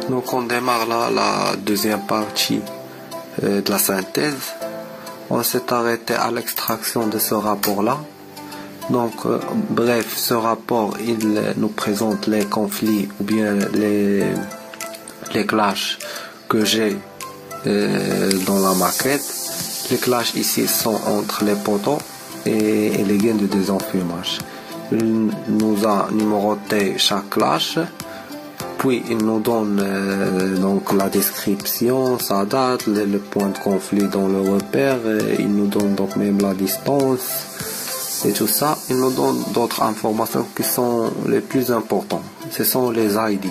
Donc on démarre là la deuxième partie de la synthèse. On s'est arrêté à l'extraction de ce rapport-là. Donc, bref, ce rapport, il nous présente les conflits ou bien les clashs que j'ai dans la maquette. Les clashs ici sont entre les poteaux et les gains de désenfumage. Il nous a numéroté chaque clash. Puis il nous donne donc la description, sa date, le point de conflit dans le repère, il nous donne donc même la distance et tout ça. Il nous donne d'autres informations qui sont les plus importantes. Ce sont les ID.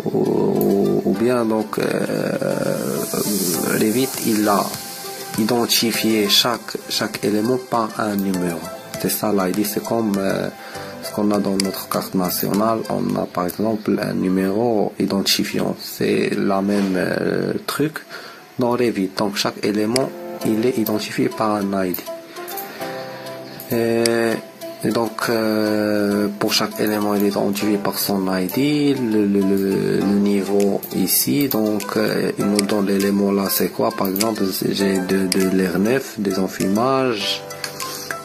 Ou bien donc Revit il a identifié chaque élément par un numéro. C'est ça l'ID, c'est comme ce qu'on a dans notre carte nationale. On a par exemple un numéro identifiant, c'est la même truc dans Revit. Donc chaque élément il est identifié par un ID. Et donc pour chaque élément il est identifié par son ID, le niveau ici. Donc il nous donne l'élément là, c'est quoi? Par exemple j'ai de l'air neuf, des enfumages,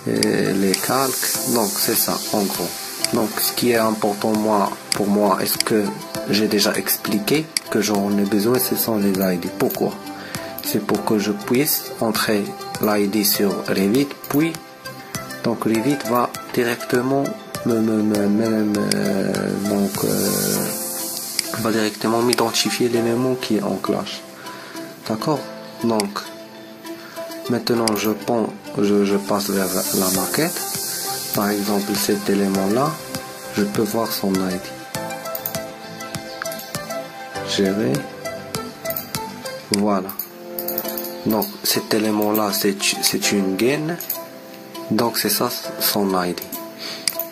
les calques. Donc c'est ça en gros. Donc ce qui est important pour moi, est-ce que j'ai déjà expliqué que j'en ai besoin, ce sont les ID. Pourquoi? C'est pour que je puisse entrer l'ID sur Revit, puis donc Revit va directement va directement m'identifier l'élément qui est en clash. D'accord? Donc maintenant je passe vers la maquette. Par exemple cet élément là, je peux voir son ID. Gérer. Voilà. Donc cet élément là c'est une gaine. Donc c'est ça son ID.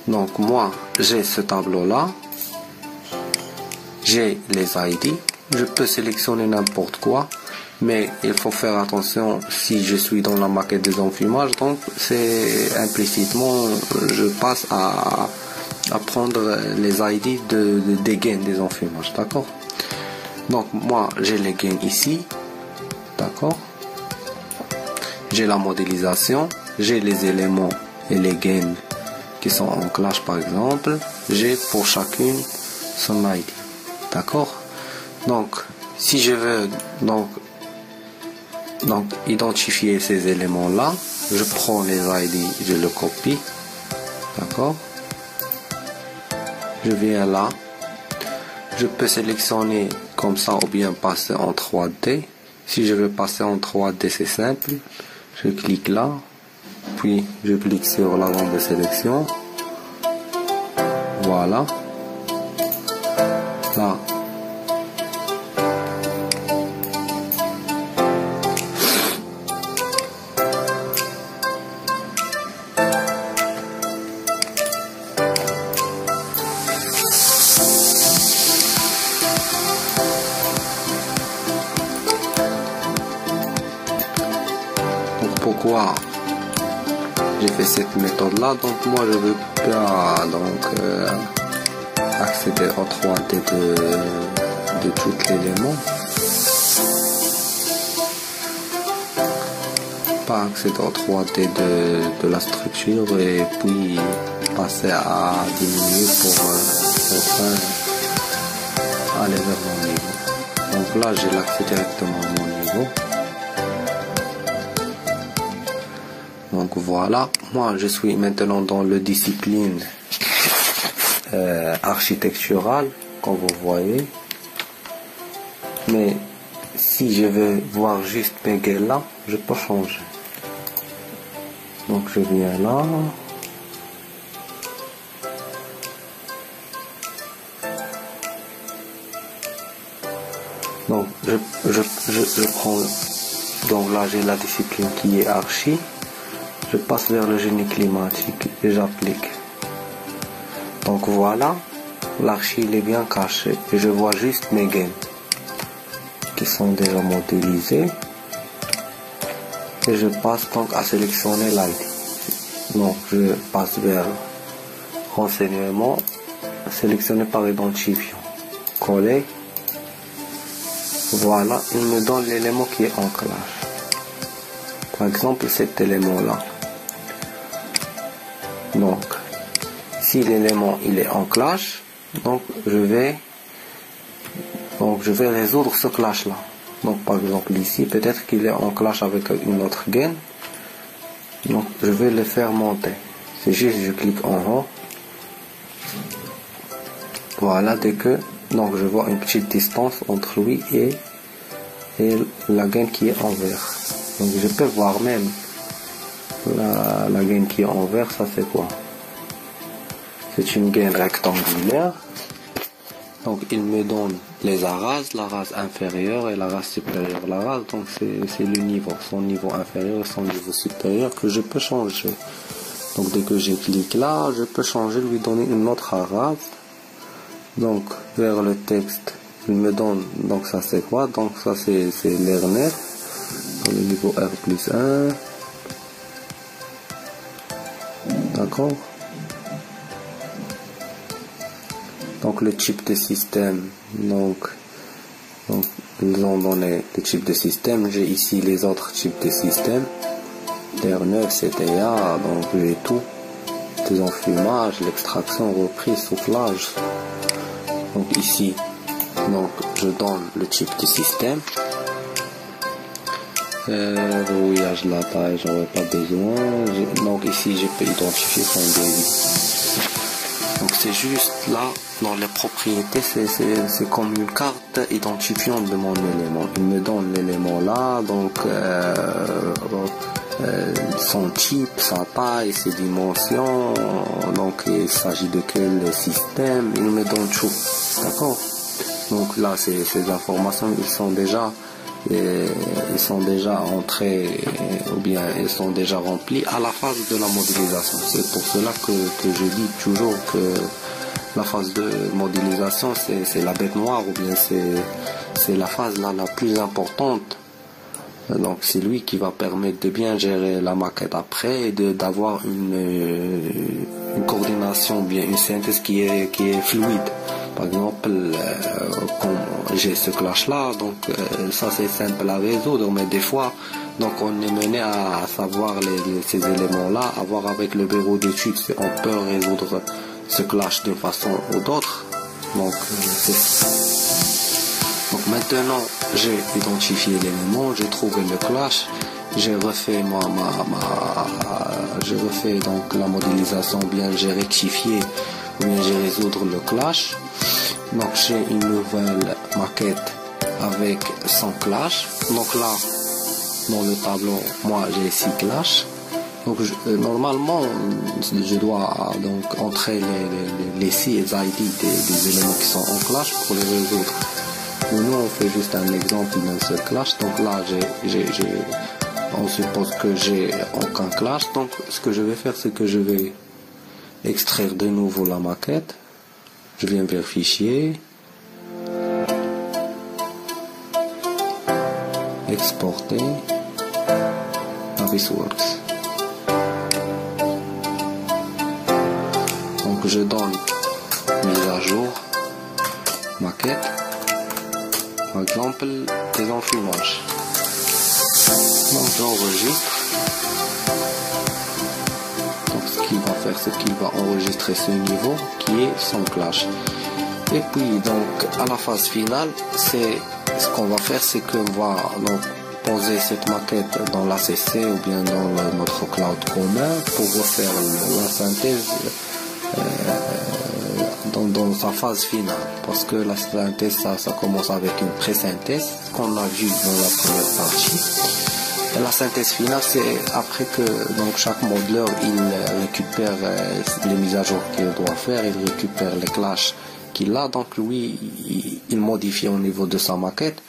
Donc moi j'ai ce tableau là. J'ai les ID. Je peux sélectionner n'importe quoi. Mais il faut faire attention si je suis dans la maquette des enfumages. Donc c'est implicitement je passe à prendre les ID des gains des enfumages. D'accord? Donc moi j'ai les gains ici. D'accord? J'ai la modélisation. J'ai les éléments et les gains qui sont en clash par exemple. J'ai pour chacune son ID. D'accord? Donc si je veux donc identifier ces éléments là, je prends les ID, je le copie. D'accord? Je viens là. Je peux sélectionner comme ça ou bien passer en 3D. Si je veux passer en 3D, c'est simple. Je clique là. Puis je clique sur la bande de sélection. Voilà. Là. Donc pourquoi j'ai fait cette méthode là? Donc moi je veux pas accéder au 3D de tout l'élément, pas accéder au 3D de la structure et puis passer à diminuer pour enfin aller vers mon niveau. Donc là j'ai l'accès directement à mon niveau. Donc voilà, moi je suis maintenant dans le discipline architecturale, comme vous voyez. Mais si je veux voir juste mes gains là, je peux changer. Donc je viens là. Donc je prends, donc là j'ai la discipline qui est archi. Je passe vers le génie climatique et j'applique. Donc voilà, l'archi il est bien caché et je vois juste mes gains qui sont déjà modélisés et je passe donc à sélectionner l'ID. Donc je passe vers renseignement, sélectionner par identifiant, coller Voilà, il me donne l'élément qui est en clash. Par exemple, cet élément-là. Donc, si l'élément il est en clash, donc je vais résoudre ce clash-là. Donc, par exemple, ici, peut-être qu'il est en clash avec une autre gaine. Donc, je vais le faire monter. C'est juste, je clique en haut. Voilà, dès que donc je vois une petite distance entre lui et la gaine qui est en vert. Donc je peux voir même la gaine qui est en vert, ça c'est quoi? C'est une gaine rectangulaire. Donc il me donne les arases, la rase inférieure et la rase supérieure. La rase, donc c'est le niveau, son niveau inférieur et son niveau supérieur que je peux changer. Donc dès que je clique là, je peux changer, lui donner une autre arase. Donc vers le texte, il me donne, donc ça c'est quoi? Donc ça c'est Lerner, le niveau R+1, d'accord. Donc le type de système, donc ils ont donné le type de système. J'ai ici les autres types de systèmes, Lerner, CTA, donc j'ai tout, désenfumage, l'extraction, reprise, soufflage. Donc ici, donc je donne le type de système. Verrouillage de la taille, j'en ai pas besoin. Donc ici, je peux identifier son débit. Donc c'est juste là, dans les propriétés, c'est comme une carte identifiante de mon élément. Il me donne l'élément là, donc son type, sa taille, ses dimensions, donc il s'agit de quel système, il me donne tout, d'accord. Donc là ces informations ils sont déjà entrées ou bien ils sont déjà remplis à la phase de la modélisation. C'est pour cela que je dis toujours que la phase de modélisation c'est la bête noire, ou bien c'est la phase là la plus importante. Donc c'est lui qui va permettre de bien gérer la maquette après et d'avoir une coordination, bien une synthèse qui est fluide. Par exemple, comme j'ai ce clash là, donc ça c'est simple à résoudre, mais des fois donc on est mené à savoir ces éléments là, à voir avec le bureau d'études si on peut résoudre ce clash d'une façon ou d'autre. Donc c'est ça. Donc maintenant j'ai identifié l'élément, j'ai trouvé le clash, j'ai refait j'ai refait donc la modélisation, bien j'ai rectifié, bien j'ai résoudre le clash. Donc j'ai une nouvelle maquette avec 100 clash. Donc là dans le tableau, moi j'ai 6 clash. Donc normalement je dois donc entrer les 6 ID des éléments qui sont en clash pour les résoudre. Mais nous on fait juste un exemple d'un seul clash. Donc là on suppose que j'ai aucun clash. Donc ce que je vais faire, c'est que je vais extraire de nouveau la maquette. Je viens vers fichier, exporter, Navisworks. Donc je donne mise à jour, maquette, par exemple désenfumage. Donc j'enregistre. Donc ce qu'il va faire, c'est qu'il va enregistrer ce niveau qui est son clash. Et puis donc à la phase finale, c'est ce qu'on va faire, c'est qu'on va donc poser cette maquette dans l'ACC ou bien dans notre cloud commun pour refaire la synthèse dans sa phase finale, parce que la synthèse ça commence avec une pré-synthèse qu'on a vu dans la première partie. Et la synthèse finale, c'est après que donc chaque modeleur il récupère les mises à jour qu'il doit faire, il récupère les clashs qu'il a, donc lui il modifie au niveau de sa maquette.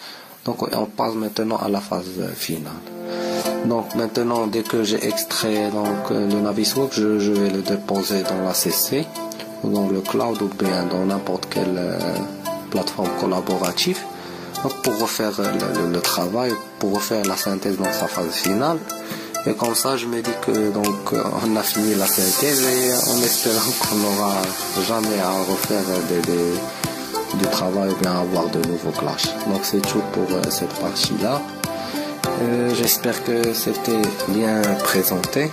Donc on passe maintenant à la phase finale. Donc maintenant dès que j'ai extrait donc le Navisworks, je vais le déposer dans la CC ou dans le cloud ou bien dans n'importe quelle plateforme collaborative. Donc pour refaire le travail, pour refaire la synthèse dans sa phase finale. Et comme ça je me dis que donc on a fini la synthèse, et en espérant qu'on n'aura jamais à refaire du travail ou bien avoir de nouveaux clashs. Donc c'est tout pour cette partie-là. J'espère que c'était bien présenté.